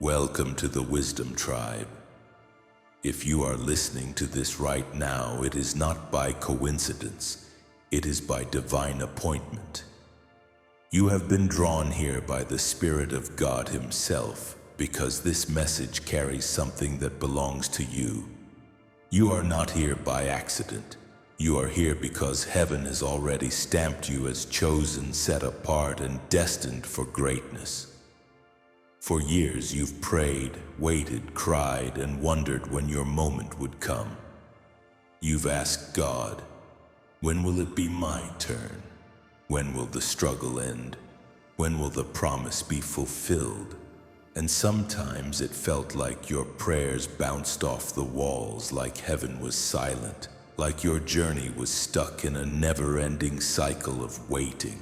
Welcome to the Wisdom Tribe. If you are listening to this right now, it is not by coincidence, it is by divine appointment. You have been drawn here by the Spirit of God Himself because this message carries something that belongs to you. You are not here by accident. You are here because heaven has already stamped you as chosen, set apart, and destined for greatness. For years you've prayed, waited, cried, and wondered when your moment would come. You've asked God, when will it be my turn? When will the struggle end? When will the promise be fulfilled? And sometimes it felt like your prayers bounced off the walls, like heaven was silent, like your journey was stuck in a never-ending cycle of waiting.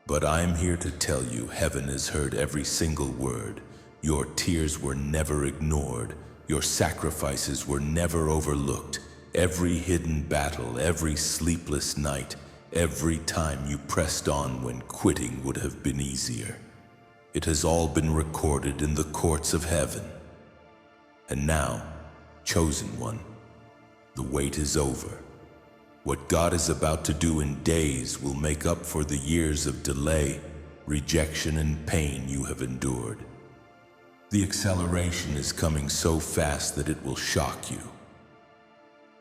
But I'm here to tell you, heaven has heard every single word. Your tears were never ignored. Your sacrifices were never overlooked. Every hidden battle, every sleepless night, every time you pressed on when quitting would have been easier. It has all been recorded in the courts of heaven. And now, chosen one, the wait is over. What God is about to do in days will make up for the years of delay, rejection, and pain you have endured. The acceleration is coming so fast that it will shock you.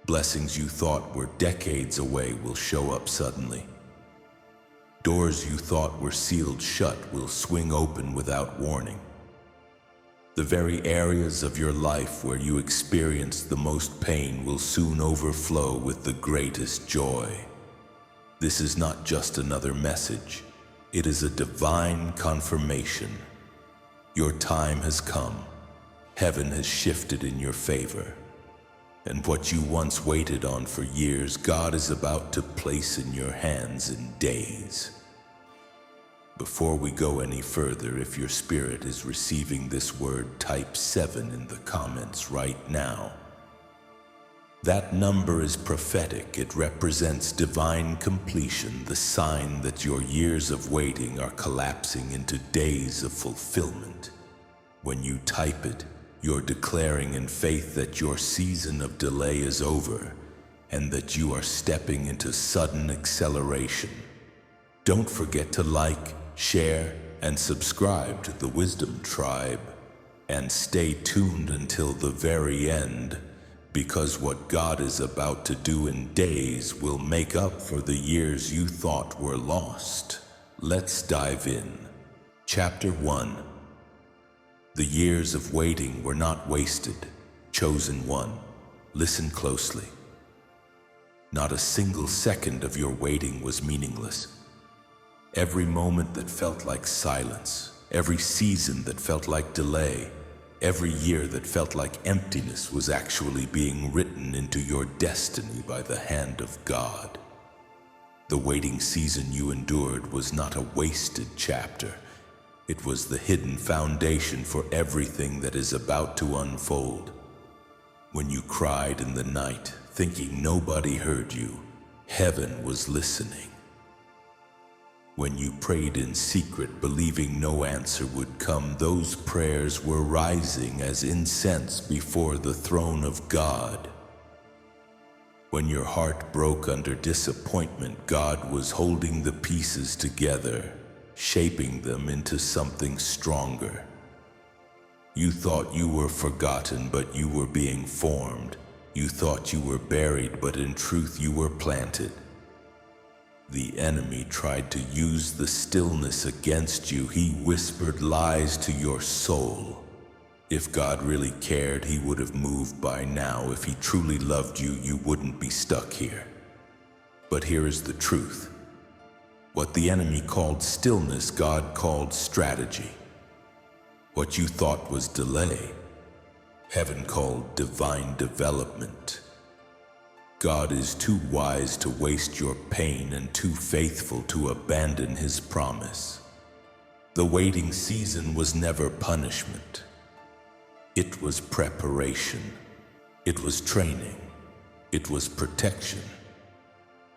Blessings you thought were decades away will show up suddenly. Doors you thought were sealed shut will swing open without warning. The very areas of your life where you experienced the most pain will soon overflow with the greatest joy. This is not just another message. It is a divine confirmation. Your time has come. Heaven has shifted in your favor. And what you once waited on for years, God is about to place in your hands in days. Before we go any further, if your spirit is receiving this word, type 7 in the comments right now. That number is prophetic. It represents divine completion, the sign that your years of waiting are collapsing into days of fulfillment. When you type it, you're declaring in faith that your season of delay is over and that you are stepping into sudden acceleration. Don't forget to like, share, and subscribe to the Wisdom Tribe, and stay tuned until the very end, because what God is about to do in days will make up for the years you thought were lost. Let's dive in. Chapter 1. The years of waiting were not wasted. Chosen one, listen closely. Not a single second of your waiting was meaningless. Every moment that felt like silence, every season that felt like delay, every year that felt like emptiness was actually being written into your destiny by the hand of God. The waiting season you endured was not a wasted chapter. It was the hidden foundation for everything that is about to unfold. When you cried in the night, thinking nobody heard you, heaven was listening. When you prayed in secret, believing no answer would come, those prayers were rising as incense before the throne of God. When your heart broke under disappointment, God was holding the pieces together, shaping them into something stronger. You thought you were forgotten, but you were being formed. You thought you were buried, but in truth you were planted. The enemy tried to use the stillness against you. He whispered lies to your soul. If God really cared, He would have moved by now. If He truly loved you, you wouldn't be stuck here. But here is the truth. What the enemy called stillness, God called strategy. What you thought was delay, heaven called divine development. God is too wise to waste your pain and too faithful to abandon His promise. The waiting season was never punishment. It was preparation. It was training. It was protection.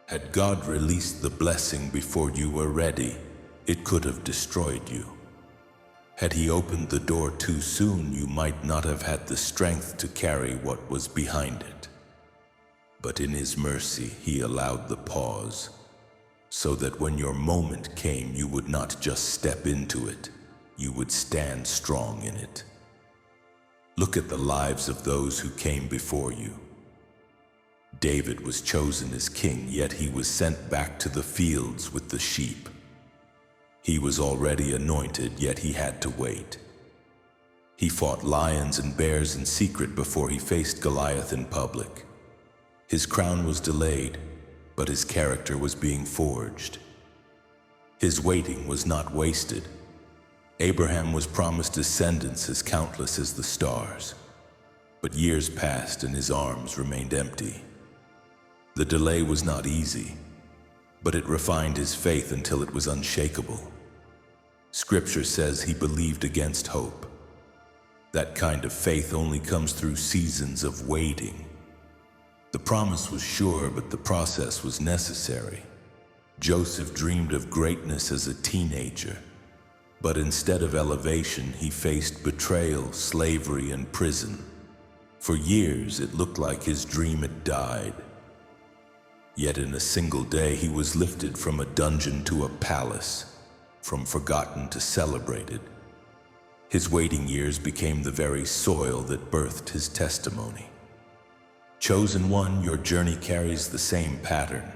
Had God released the blessing before you were ready, it could have destroyed you. Had he opened the door too soon, you might not have had the strength to carry what was behind it. But in his mercy, he allowed the pause, so that when your moment came, you would not just step into it, you would stand strong in it. Look at the lives of those who came before you. David was chosen as king, yet he was sent back to the fields with the sheep. He was already anointed, yet he had to wait. He fought lions and bears in secret before he faced Goliath in public. His crown was delayed, but his character was being forged. His waiting was not wasted. Abraham was promised descendants as countless as the stars, but years passed and his arms remained empty. The delay was not easy, but it refined his faith until it was unshakable. Scripture says he believed against hope. That kind of faith only comes through seasons of waiting. The promise was sure, but the process was necessary. Joseph dreamed of greatness as a teenager, but instead of elevation, he faced betrayal, slavery, and prison. For years, it looked like his dream had died. Yet in a single day, he was lifted from a dungeon to a palace, from forgotten to celebrated. His waiting years became the very soil that birthed his testimony. Chosen one, your journey carries the same pattern.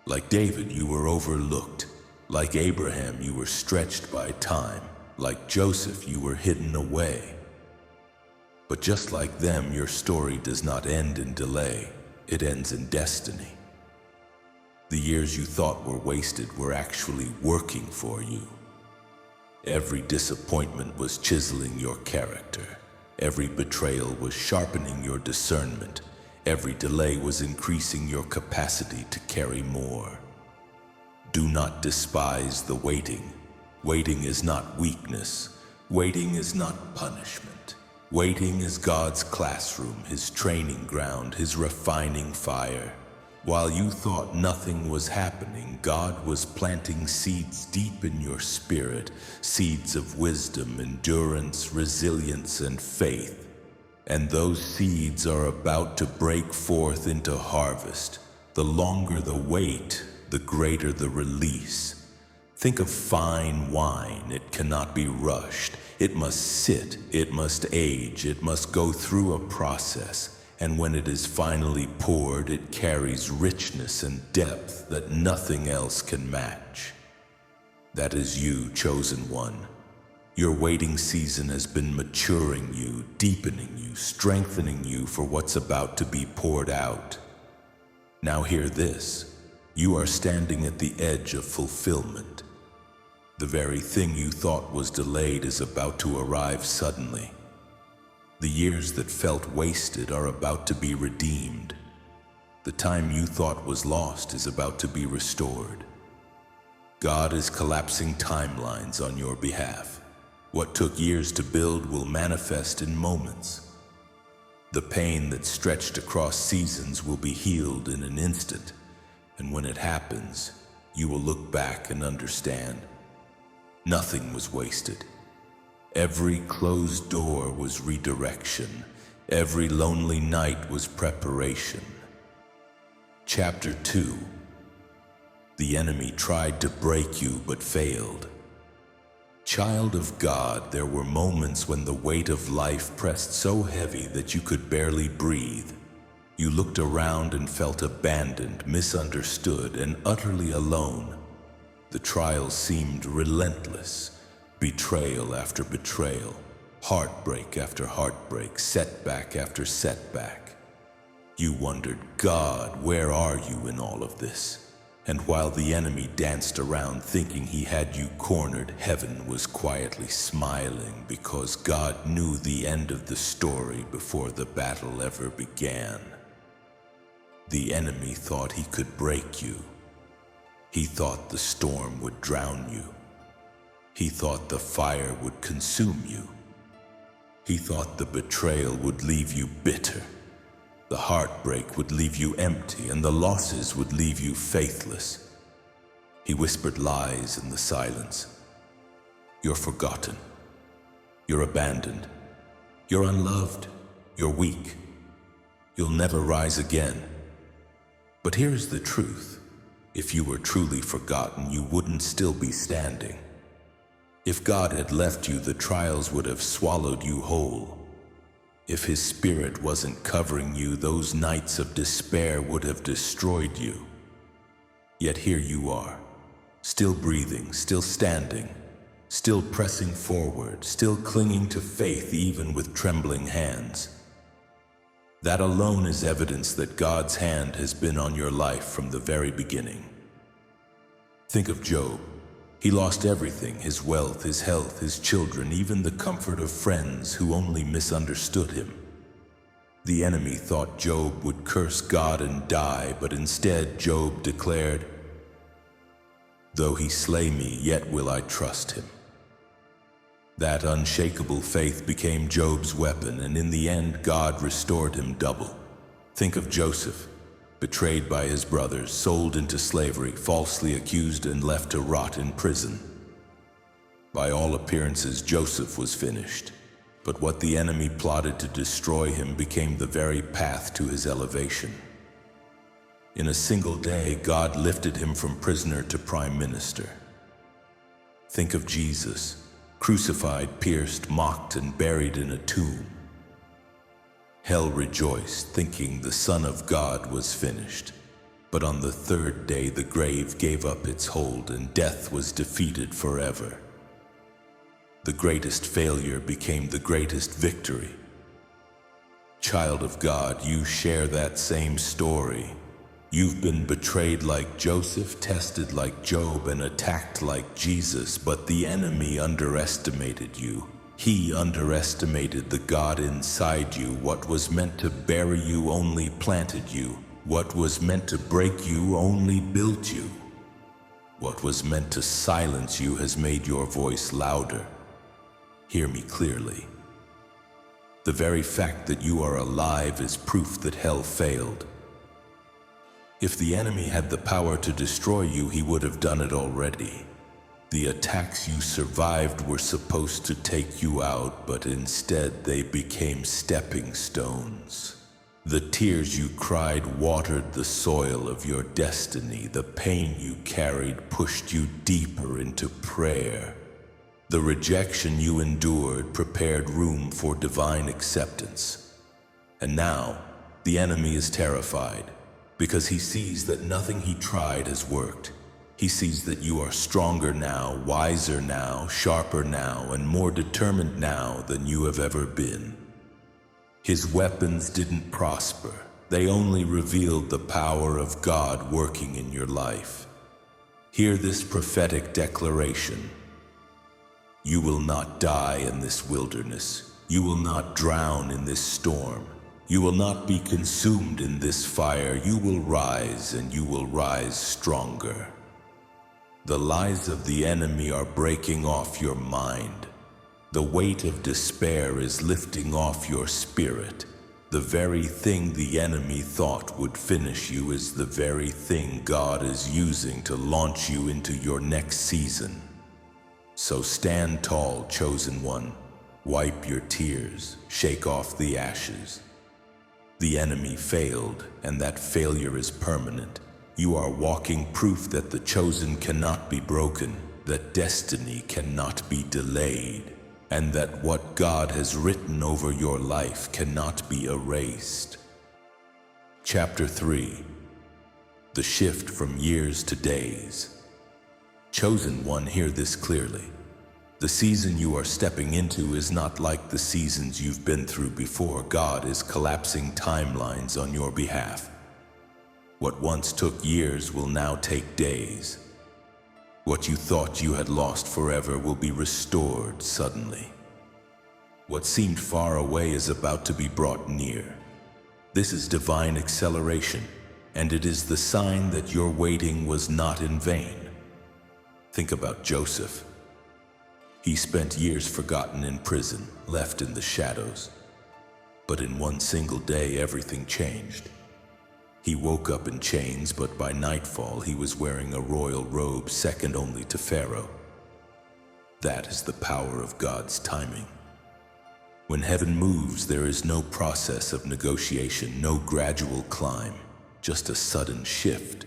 Like David, you were overlooked. Like Abraham, you were stretched by time. Like Joseph, you were hidden away. But just like them, your story does not end in delay. It ends in destiny. The years you thought were wasted were actually working for you. Every disappointment was chiseling your character. Every betrayal was sharpening your discernment. Every delay was increasing your capacity to carry more. Do not despise the waiting. Waiting is not weakness. Waiting is not punishment. Waiting is God's classroom, his training ground, his refining fire. While you thought nothing was happening, God was planting seeds deep in your spirit, seeds of wisdom, endurance, resilience, and faith. And those seeds are about to break forth into harvest. The longer the wait, the greater the release. Think of fine wine. It cannot be rushed. It must sit, it must age, it must go through a process. And when it is finally poured, it carries richness and depth that nothing else can match. That is you, chosen one. Your waiting season has been maturing you, deepening you, strengthening you for what's about to be poured out. Now hear this. You are standing at the edge of fulfillment. The very thing you thought was delayed is about to arrive suddenly. The years that felt wasted are about to be redeemed. The time you thought was lost is about to be restored. God is collapsing timelines on your behalf. What took years to build will manifest in moments. The pain that stretched across seasons will be healed in an instant, and when it happens, you will look back and understand. Nothing was wasted. Every closed door was redirection. Every lonely night was preparation. Chapter 2. The enemy tried to break you but failed. Child of God, there were moments when the weight of life pressed so heavy that you could barely breathe. You looked around and felt abandoned, misunderstood, and utterly alone. The trials seemed relentless. Betrayal after betrayal, heartbreak after heartbreak, setback after setback. You wondered, God, where are you in all of this? And while the enemy danced around thinking he had you cornered, heaven was quietly smiling because God knew the end of the story before the battle ever began. The enemy thought he could break you. He thought the storm would drown you. He thought the fire would consume you. He thought the betrayal would leave you bitter. The heartbreak would leave you empty, and the losses would leave you faithless. He whispered lies in the silence. You're forgotten. You're abandoned. You're unloved. You're weak. You'll never rise again. But here's the truth. If you were truly forgotten, you wouldn't still be standing. If God had left you, the trials would have swallowed you whole. If His Spirit wasn't covering you, those nights of despair would have destroyed you. Yet here you are, still breathing, still standing, still pressing forward, still clinging to faith even with trembling hands. That alone is evidence that God's hand has been on your life from the very beginning. Think of Job. He lost everything, his wealth, his health, his children, even the comfort of friends who only misunderstood him. The enemy thought Job would curse God and die, but instead Job declared, "Though he slay me, yet will I trust him." That unshakable faith became Job's weapon, and in the end, God restored him double. Think of Joseph, betrayed by his brothers, sold into slavery, falsely accused and left to rot in prison. By all appearances, Joseph was finished, but what the enemy plotted to destroy him became the very path to his elevation. In a single day, God lifted him from prisoner to prime minister. Think of Jesus, crucified, pierced, mocked, and buried in a tomb. Hell rejoiced, thinking the Son of God was finished. But on the third day, the grave gave up its hold and death was defeated forever. The greatest failure became the greatest victory. Child of God, you share that same story. You've been betrayed like Joseph, tested like Job, and attacked like Jesus, but the enemy underestimated you. He underestimated the God inside you. What was meant to bury you only planted you. What was meant to break you only built you. What was meant to silence you has made your voice louder. Hear me clearly. The very fact that you are alive is proof that hell failed. If the enemy had the power to destroy you, he would have done it already. The attacks you survived were supposed to take you out, but instead they became stepping stones. The tears you cried watered the soil of your destiny. The pain you carried pushed you deeper into prayer. The rejection you endured prepared room for divine acceptance. And now, the enemy is terrified, because he sees that nothing he tried has worked. He sees that you are stronger now, wiser now, sharper now, and more determined now than you have ever been. His weapons didn't prosper. They only revealed the power of God working in your life. Hear this prophetic declaration. You will not die in this wilderness. You will not drown in this storm. You will not be consumed in this fire. You will rise, and you will rise stronger. The lies of the enemy are breaking off your mind. The weight of despair is lifting off your spirit. The very thing the enemy thought would finish you is the very thing God is using to launch you into your next season. So stand tall, chosen one. Wipe your tears. Shake off the ashes. The enemy failed, and that failure is permanent. You are walking proof that the chosen cannot be broken, that destiny cannot be delayed, and that what God has written over your life cannot be erased. Chapter 3. The shift from years to days. Chosen one, hear this clearly. The season you are stepping into is not like the seasons you've been through before. God is collapsing timelines on your behalf. What once took years will now take days. What you thought you had lost forever will be restored suddenly. What seemed far away is about to be brought near. This is divine acceleration, and it is the sign that your waiting was not in vain. Think about Joseph. He spent years forgotten in prison, left in the shadows. But in one single day, everything changed. He woke up in chains, but by nightfall he was wearing a royal robe second only to Pharaoh. That is the power of God's timing. When heaven moves, there is no process of negotiation, no gradual climb, just a sudden shift.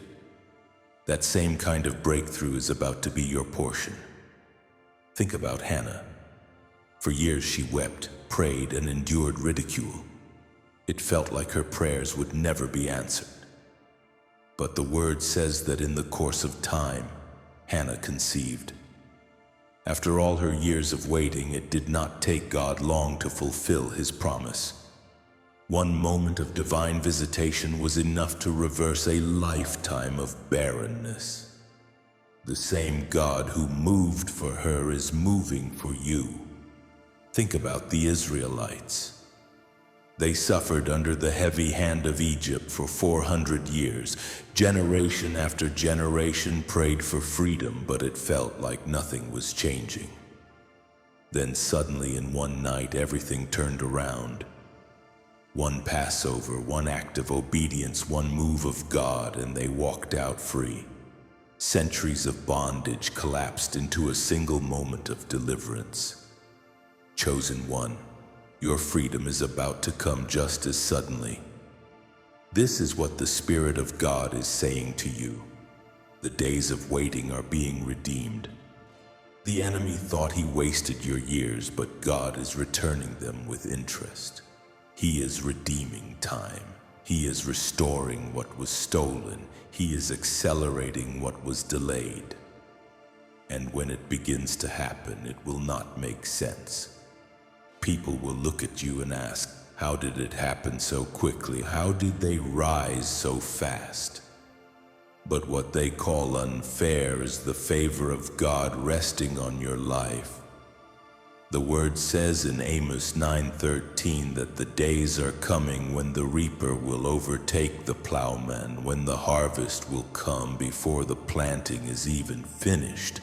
That same kind of breakthrough is about to be your portion. Think about Hannah. For years she wept, prayed, and endured ridicule. It felt like her prayers would never be answered. But the word says that in the course of time, Hannah conceived. After all her years of waiting, it did not take God long to fulfill his promise. One moment of divine visitation was enough to reverse a lifetime of barrenness. The same God who moved for her is moving for you. Think about the Israelites. They suffered under the heavy hand of Egypt for 400 years. Generation after generation prayed for freedom, but it felt like nothing was changing. Then suddenly in one night, everything turned around. One Passover, one act of obedience, one move of God, and they walked out free. Centuries of bondage collapsed into a single moment of deliverance. Chosen one, your freedom is about to come just as suddenly. This is what the Spirit of God is saying to you. The days of waiting are being redeemed. The enemy thought he wasted your years, but God is returning them with interest. He is redeeming time. He is restoring what was stolen. He is accelerating what was delayed. And when it begins to happen, it will not make sense. People will look at you and ask, how did it happen so quickly? How did they rise so fast? But what they call unfair is the favor of God resting on your life. The word says in Amos 9:13 that the days are coming when the reaper will overtake the plowman, when the harvest will come before the planting is even finished.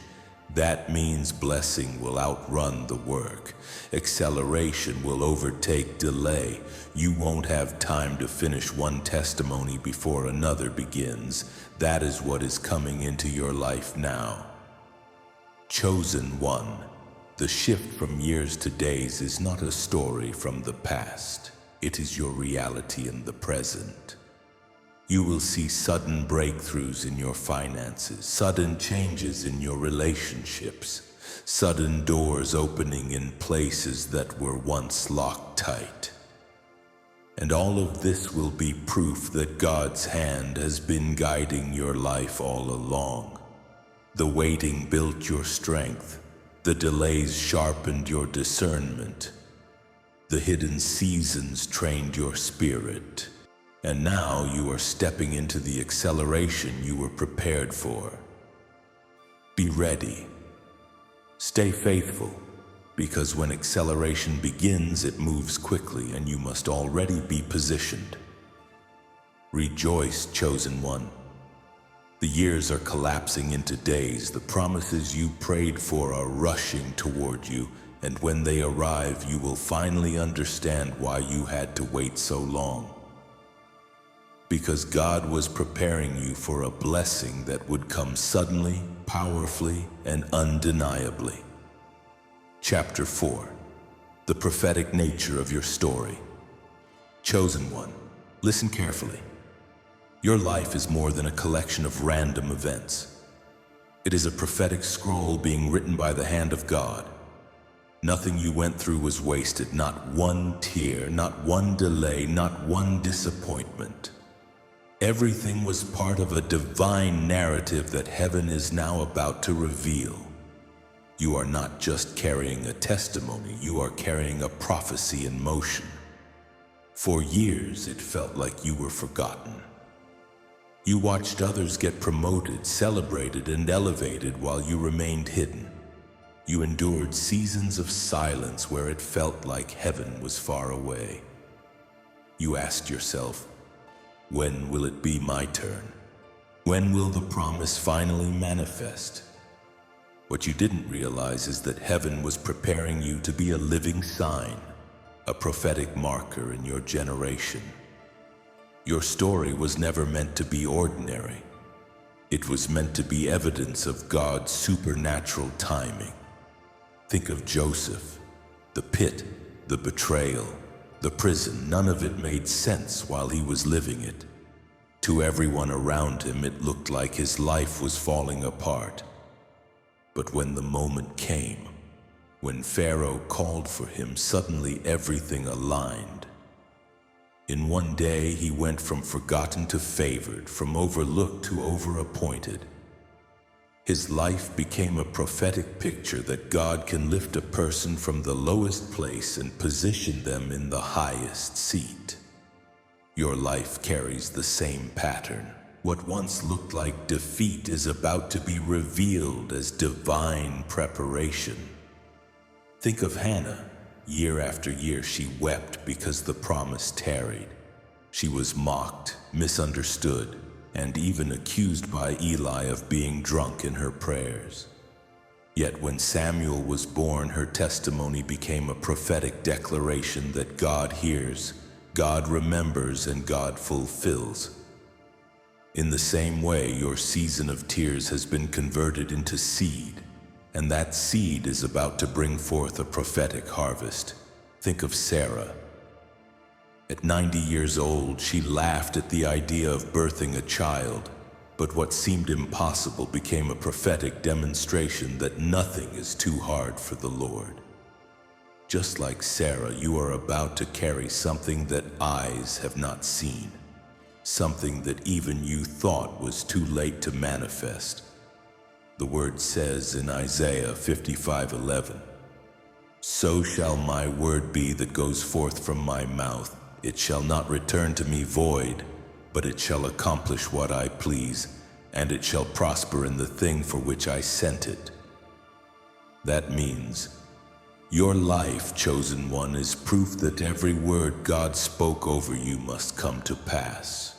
That means blessing will outrun the work. Acceleration will overtake delay. You won't have time to finish one testimony before another begins. That is what is coming into your life now. Chosen one, the shift from years to days is not a story from the past. It is your reality in the present. You will see sudden breakthroughs in your finances, sudden changes in your relationships, sudden doors opening in places that were once locked tight. And all of this will be proof that God's hand has been guiding your life all along. The waiting built your strength. The delays sharpened your discernment. The hidden seasons trained your spirit. And now you are stepping into the acceleration you were prepared for. Be ready. Stay faithful, because when acceleration begins, it moves quickly and you must already be positioned. Rejoice, chosen one. The years are collapsing into days. The promises you prayed for are rushing toward you, and when they arrive, you will finally understand why you had to wait so long. Because God was preparing you for a blessing that would come suddenly, powerfully, and undeniably. Chapter 4. The prophetic nature of your story. Chosen one, listen carefully. Your life is more than a collection of random events. It is a prophetic scroll being written by the hand of God. Nothing you went through was wasted, not one tear, not one delay, not one disappointment. Everything was part of a divine narrative that heaven is now about to reveal. You are not just carrying a testimony, you are carrying a prophecy in motion. For years, it felt like you were forgotten. You watched others get promoted, celebrated, and elevated while you remained hidden. You endured seasons of silence where it felt like heaven was far away. You asked yourself, when will it be my turn? When will the promise finally manifest? What you didn't realize is that heaven was preparing you to be a living sign, a prophetic marker in your generation. Your story was never meant to be ordinary. It was meant to be evidence of God's supernatural timing. Think of Joseph, the pit, the betrayal, the prison, none of it made sense while he was living it. To everyone around him, it looked like his life was falling apart. But when the moment came, when Pharaoh called for him, suddenly everything aligned. In one day, he went from forgotten to favored, from overlooked to overappointed. His life became a prophetic picture that God can lift a person from the lowest place and position them in the highest seat. Your life carries the same pattern. What once looked like defeat is about to be revealed as divine preparation. Think of Hannah. Year after year, she wept because the promise tarried. She was mocked, misunderstood, and even accused by Eli of being drunk in her prayers. Yet when Samuel was born, her testimony became a prophetic declaration that God hears, God remembers, and God fulfills. In the same way, your season of tears has been converted into seed, and that seed is about to bring forth a prophetic harvest. Think of Sarah. At 90 years old, she laughed at the idea of birthing a child, but what seemed impossible became a prophetic demonstration that nothing is too hard for the Lord. Just like Sarah, you are about to carry something that eyes have not seen, something that even you thought was too late to manifest. The word says in Isaiah 55:11, "So shall my word be that goes forth from my mouth. It shall not return to me void, but it shall accomplish what I please, and it shall prosper in the thing for which I sent it." That means your life, chosen one, is proof that every word God spoke over you must come to pass.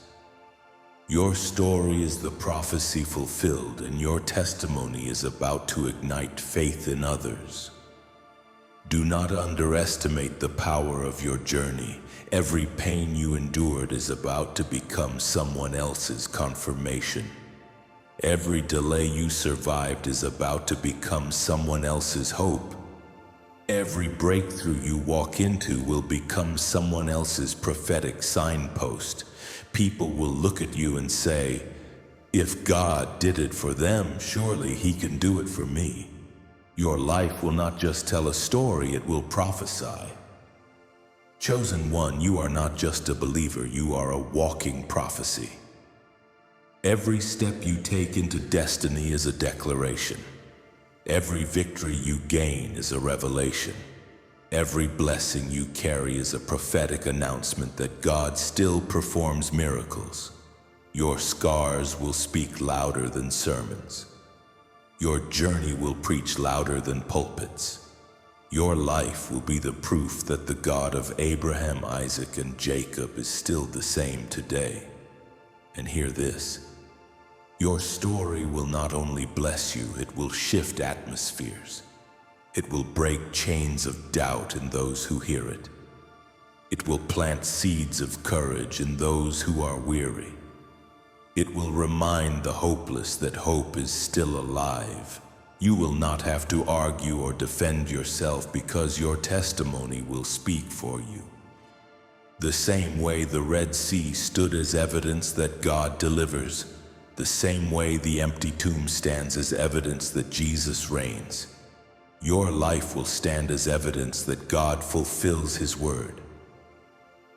Your story is the prophecy fulfilled, and your testimony is about to ignite faith in others. Do not underestimate the power of your journey. Every pain you endured is about to become someone else's confirmation. Every delay you survived is about to become someone else's hope. Every breakthrough you walk into will become someone else's prophetic signpost. People will look at you and say, "If God did it for them, surely He can do it for me." Your life will not just tell a story, it will prophesy. Chosen one, you are not just a believer, you are a walking prophecy. Every step you take into destiny is a declaration. Every victory you gain is a revelation. Every blessing you carry is a prophetic announcement that God still performs miracles. Your scars will speak louder than sermons. Your journey will preach louder than pulpits. Your life will be the proof that the God of Abraham, Isaac, and Jacob is still the same today. And hear this. Your story will not only bless you, it will shift atmospheres. It will break chains of doubt in those who hear it. It will plant seeds of courage in those who are weary. It will remind the hopeless that hope is still alive. You will not have to argue or defend yourself because your testimony will speak for you. The same way the Red Sea stood as evidence that God delivers, the same way the empty tomb stands as evidence that Jesus reigns. Your life will stand as evidence that God fulfills His word.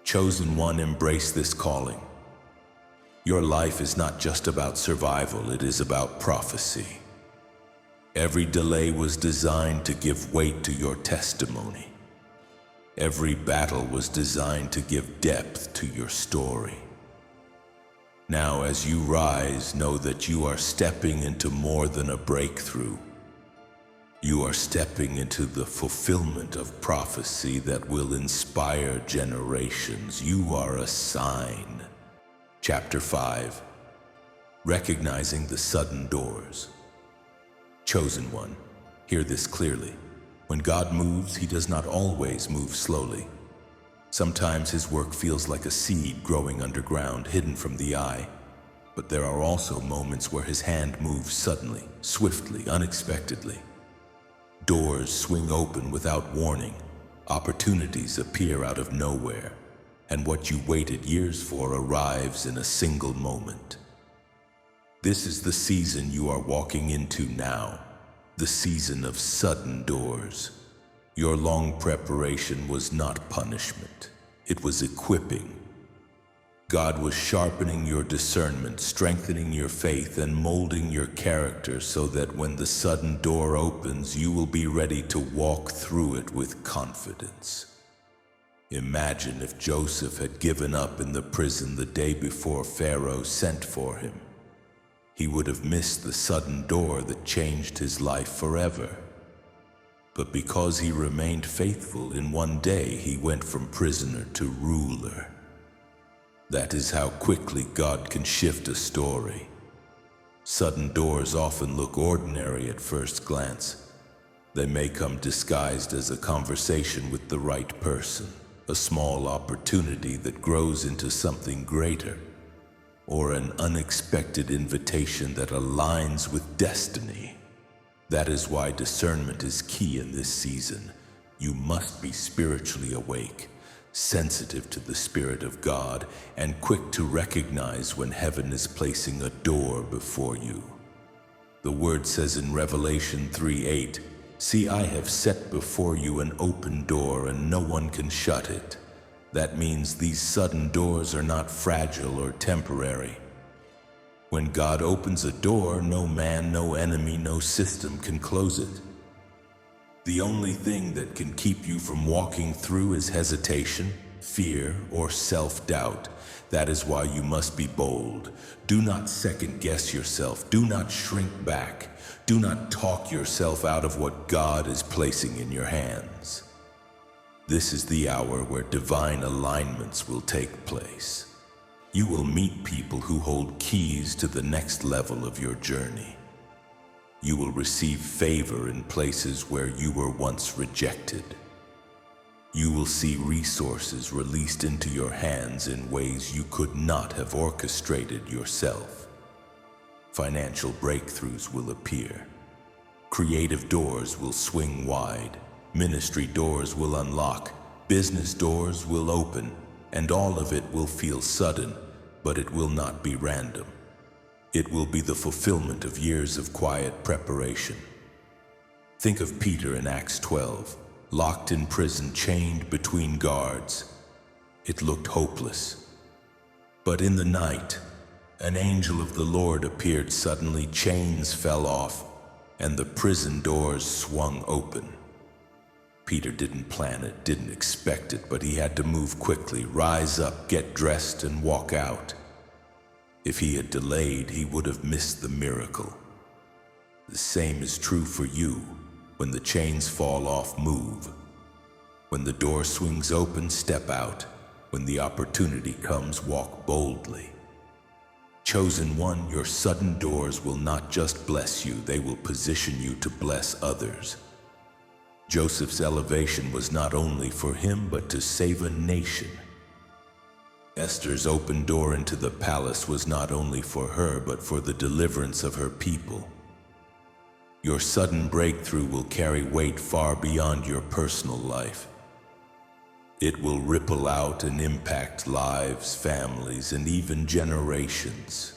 Chosen one, embrace this calling. Your life is not just about survival, it is about prophecy. Every delay was designed to give weight to your testimony. Every battle was designed to give depth to your story. Now, as you rise, know that you are stepping into more than a breakthrough. You are stepping into the fulfillment of prophecy that will inspire generations. You are a sign. Chapter 5. Recognizing the sudden doors. Chosen one, hear this clearly. When God moves, He does not always move slowly. Sometimes His work feels like a seed growing underground, hidden from the eye. But there are also moments where His hand moves suddenly, swiftly, unexpectedly. Doors swing open without warning. Opportunities appear out of nowhere, and what you waited years for arrives in a single moment. This is the season you are walking into now, the season of sudden doors. Your long preparation was not punishment, it was equipping. God was sharpening your discernment, strengthening your faith, and molding your character so that when the sudden door opens, you will be ready to walk through it with confidence. Imagine if Joseph had given up in the prison the day before Pharaoh sent for him. He would have missed the sudden door that changed his life forever. But because he remained faithful, in one day he went from prisoner to ruler. That is how quickly God can shift a story. Sudden doors often look ordinary at first glance. They may come disguised as a conversation with the right person, a small opportunity that grows into something greater, or an unexpected invitation that aligns with destiny. That is why discernment is key in this season. You must be spiritually awake, sensitive to the Spirit of God, and quick to recognize when heaven is placing a door before you. The word says in Revelation 3:8, "See, I have set before you an open door, and no one can shut it." That means these sudden doors are not fragile or temporary. When God opens a door, no man, no enemy, no system can close it. The only thing that can keep you from walking through is hesitation, fear, or self-doubt. That is why you must be bold. Do not second-guess yourself. Do not shrink back. Do not talk yourself out of what God is placing in your hands. This is the hour where divine alignments will take place. You will meet people who hold keys to the next level of your journey. You will receive favor in places where you were once rejected. You will see resources released into your hands in ways you could not have orchestrated yourself. Financial breakthroughs will appear. Creative doors will swing wide. Ministry doors will unlock. Business doors will open. And all of it will feel sudden, but it will not be random. It will be the fulfillment of years of quiet preparation. Think of Peter in Acts 12, locked in prison, chained between guards. It looked hopeless. But in the night, an angel of the Lord appeared suddenly, chains fell off, and the prison doors swung open. Peter didn't plan it, didn't expect it, but he had to move quickly, rise up, get dressed, and walk out. If he had delayed, he would have missed the miracle. The same is true for you. When the chains fall off, move. When the door swings open, step out. When the opportunity comes, walk boldly. Chosen one, your sudden doors will not just bless you, they will position you to bless others. Joseph's elevation was not only for him, but to save a nation. Esther's open door into the palace was not only for her, but for the deliverance of her people. Your sudden breakthrough will carry weight far beyond your personal life. It will ripple out and impact lives, families, and even generations.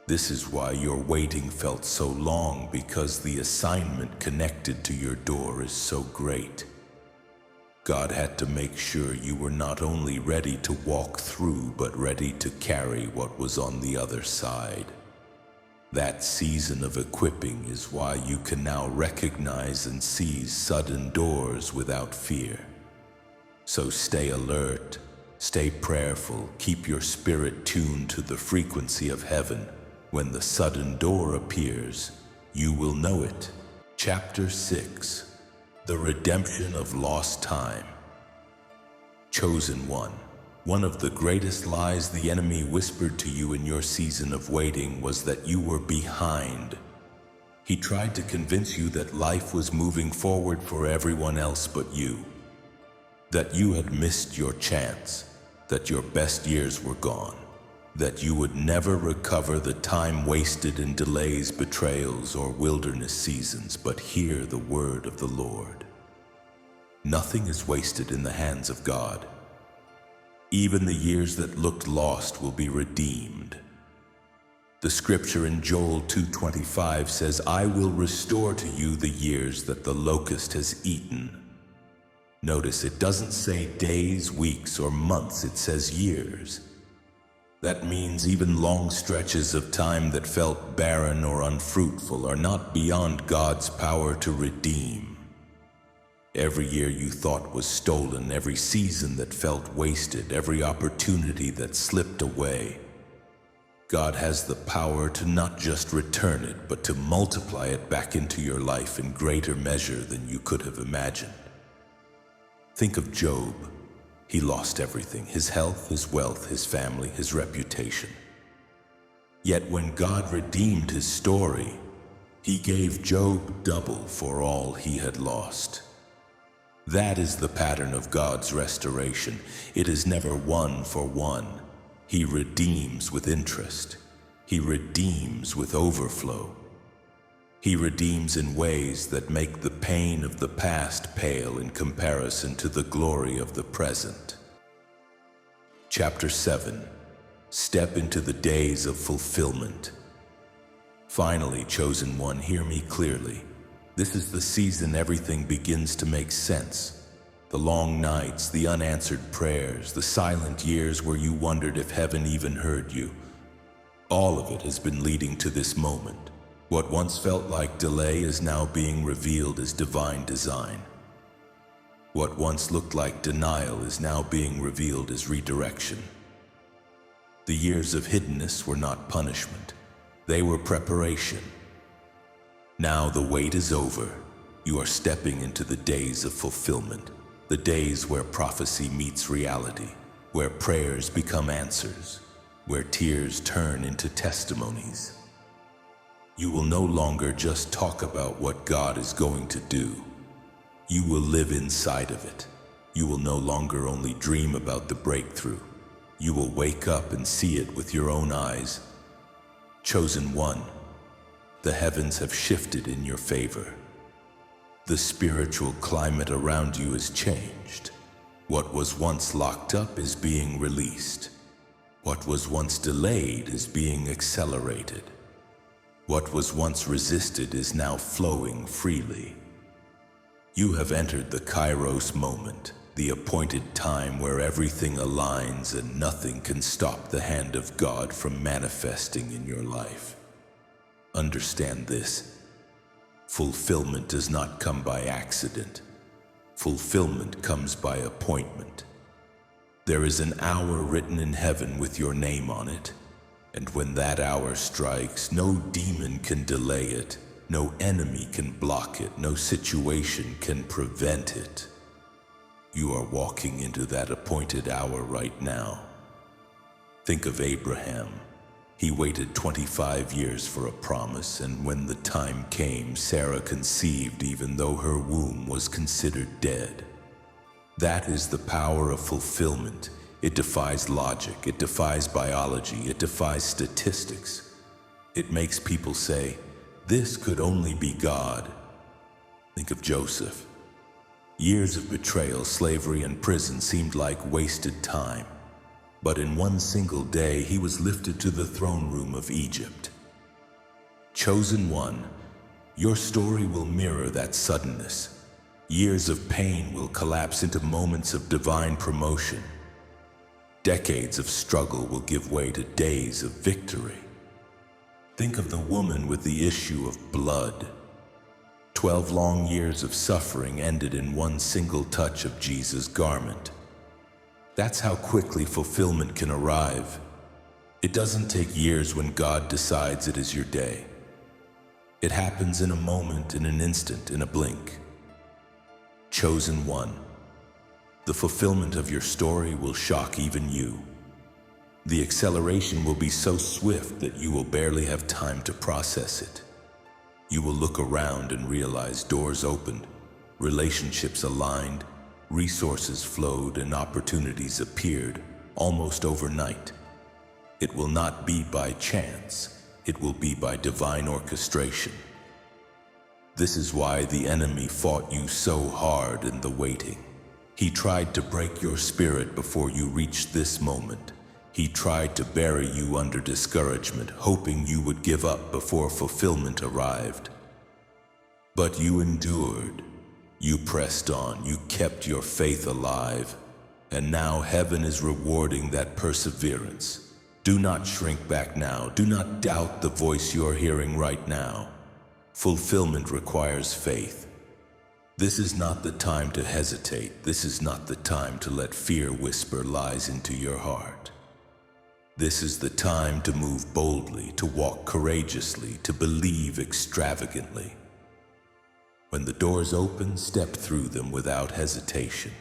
This is why your waiting felt so long, because the assignment connected to your door is so great. God had to make sure you were not only ready to walk through, but ready to carry what was on the other side. That season of equipping is why you can now recognize and seize sudden doors without fear. So stay alert, stay prayerful, keep your spirit tuned to the frequency of heaven. When the sudden door appears, you will know it. Chapter 6. The Redemption of Lost Time. Chosen one. One of the greatest lies the enemy whispered to you in your season of waiting was that you were behind. He tried to convince you that life was moving forward for everyone else but you. That you had missed your chance, that your best years were gone, that you would never recover the time wasted in delays, betrayals, or wilderness seasons. But hear the word of the Lord. Nothing is wasted in the hands of God. Even the years that looked lost will be redeemed. The scripture in Joel 2:25 says, "I will restore to you the years that the locust has eaten." Notice it doesn't say days, weeks, or months, it says years. That means even long stretches of time that felt barren or unfruitful are not beyond God's power to redeem. Every year you thought was stolen, every season that felt wasted, every opportunity that slipped away, God has the power to not just return it, but to multiply it back into your life in greater measure than you could have imagined. Think of Job. He lost everything: his health, his wealth, his family, his reputation. Yet when God redeemed his story, he gave Job double for all he had lost. That is the pattern of God's restoration. It is never one for one. He redeems with interest. He redeems with overflow. He redeems in ways that make the pain of the past pale in comparison to the glory of the present. Chapter 7. Step into the days of fulfillment. Finally, chosen one, hear me clearly. This is the season everything begins to make sense. The long nights, the unanswered prayers, the silent years where you wondered if heaven even heard you. All of it has been leading to this moment. What once felt like delay is now being revealed as divine design. What once looked like denial is now being revealed as redirection. The years of hiddenness were not punishment. They were preparation. Now the wait is over. You are stepping into the days of fulfillment. The days where prophecy meets reality, where prayers become answers, where tears turn into testimonies. You will no longer just talk about what God is going to do. You will live inside of it. You will no longer only dream about the breakthrough. You will wake up and see it with your own eyes. Chosen one, the heavens have shifted in your favor. The spiritual climate around you has changed. What was once locked up is being released. What was once delayed is being accelerated. What was once resisted is now flowing freely. You have entered the Kairos moment, the appointed time where everything aligns and nothing can stop the hand of God from manifesting in your life. Understand this. Fulfillment does not come by accident. Fulfillment comes by appointment. There is an hour written in heaven with your name on it, and when that hour strikes, no demon can delay it, no enemy can block it, no situation can prevent it. You are walking into that appointed hour right now. Think of Abraham. He waited 25 years for a promise, and when the time came, Sarah conceived even though her womb was considered dead. That is the power of fulfillment. It defies logic, it defies biology, it defies statistics. It makes people say, "This could only be God." Think of Joseph. Years of betrayal, slavery, and prison seemed like wasted time. But in one single day, he was lifted to the throne room of Egypt. Chosen one, your story will mirror that suddenness. Years of pain will collapse into moments of divine promotion. Decades of struggle will give way to days of victory. Think of the woman with the issue of blood. 12 long years of suffering ended in one single touch of Jesus' garment. That's how quickly fulfillment can arrive. It doesn't take years when God decides it is your day. It happens in a moment, in an instant, in a blink. Chosen one, the fulfillment of your story will shock even you. The acceleration will be so swift that you will barely have time to process it. You will look around and realize doors opened, relationships aligned, resources flowed, and opportunities appeared almost overnight. It will not be by chance, it will be by divine orchestration. This is why the enemy fought you so hard in the waiting. He tried to break your spirit before you reached this moment. He tried to bury you under discouragement, hoping you would give up before fulfillment arrived. But you endured. You pressed on. You kept your faith alive. And now heaven is rewarding that perseverance. Do not shrink back now. Do not doubt the voice you're hearing right now. Fulfillment requires faith. This is not the time to hesitate. This is not the time to let fear whisper lies into your heart. This is the time to move boldly, to walk courageously, to believe extravagantly. When the doors open, step through them without hesitation.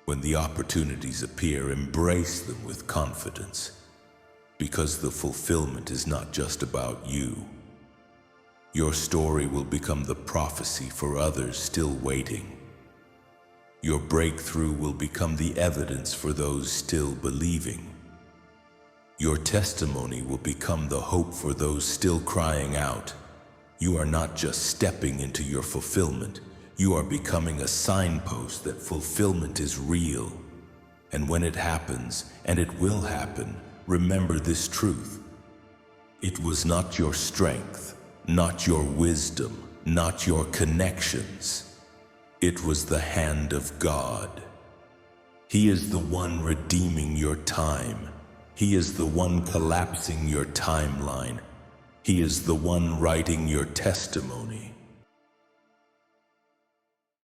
When the opportunities appear, embrace them with confidence. Because the fulfillment is not just about you. Your story will become the prophecy for others still waiting. Your breakthrough will become the evidence for those still believing. Your testimony will become the hope for those still crying out. You are not just stepping into your fulfillment. You are becoming a signpost that fulfillment is real. And when it happens, and it will happen, remember this truth. It was not your strength, not your wisdom, not your connections. It was the hand of God. He is the one redeeming your time. He is the one collapsing your timeline. He is the one writing your testimony.